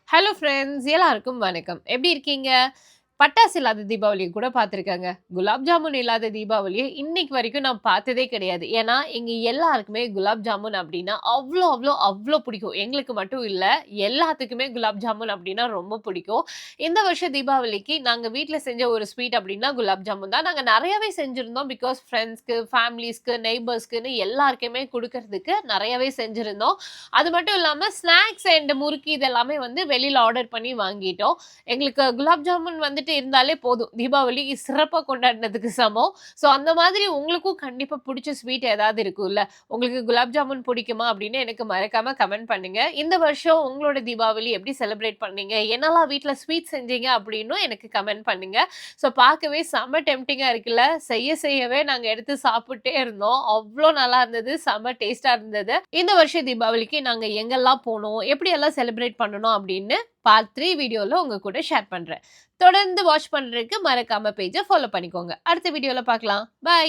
Hello friends எல்லாருக்கும் வணக்கம். எப்படி இருக்கீங்க? பட்டாசு இல்லாத தீபாவளிய கூட பார்த்துருக்கேங்க. குலாப் ஜாமுன் இல்லாத தீபாவளிய இன்னைக்கு வரைக்கும் நான் பார்த்ததே கிடையாது. ஏன்னா, எங்க எல்லாருக்குமே குலாப் ஜாமுன் அப்டின்னா அவ்ளோ பிடிக்கும். எங்களுக்கு மட்டும் இல்ல, எல்லாத்துக்குமே குலாப் ஜாமுன் அப்டின்னா ரொம்ப பிடிக்கும். இந்த வருஷம் தீபாவளிக்கு நாங்க வீட்ல செஞ்ச ஒரு ஸ்வீட் அப்டின்னா குலாப் ஜாமுன் தான். நாங்க நெறையவே செஞ்சிருந்தோம். பிகாஸ் ஃப்ரெண்ட்ஸ்க்கு, ஃபேமிலீஸ்க்கு, நெய்பர்ஸ்க்குன்னு எல்லாருக்குமே குடுக்கறதுக்கு நெறையவே செஞ்சிருந்தோம். அது மட்டும் இல்லாம ஸ்நாக்ஸ் அண்ட் முறுக்கு இதெல்லாமே வந்து வெளில ஆர்டர் பண்ணி வாங்கிட்டோம். எங்களுக்கு குலாப் ஜாமுன் வந்துட்டு இருந்தாலே போதும். தீபாவளி சிறப்பா கொண்டாடினதுக்கு சமம். ஸோ அந்த மாதிரி உங்களுக்கும் கண்டிப்பா புடிச்ச ஸ்வீட் ஏதாவது இருக்கும்ல? உங்களுக்கு குலாப் ஜாமுன் பிடிக்குமா? அப்படின்னு எனக்கு மறக்காம கமெண்ட் பண்ணுங்க. இந்த வருஷம் உங்களோட தீபாவளி எப்படி செலிப்ரேட் பண்ணீங்க? என்னலாம் வீட்ல ஸ்வீட் செஞ்சீங்க? அப்படின்னும் எனக்கு கமெண்ட் பண்ணுங்க. ஸோ பார்க்கவே செம்ம டெம்ப்டிங்கா இருக்குல்ல? செய்யவே நாங்க எடுத்து சாப்பிட்டே இருந்தோம். அவ்ளோ நல்லா இருந்தது. செம்ம டேஸ்ட்டா இருந்தது. இந்த வருஷம் தீபாவளிக்கு நாங்க எங்கெல்லாம் போனோம்? எப்படியெல்லாம் செலிப்ரேட் பண்ணனோம்? அப்படின்னு பார்ட் 3 வீடியோல உங்க கூட ஷேர் பண்றேன். தொடர்ந்து வாட்ச் பண்றதுக்கு மறக்காம பேஜ ஃபாலோ பண்ணிக்கோங்க. அடுத்த வீடியோல பார்க்கலாம். பை.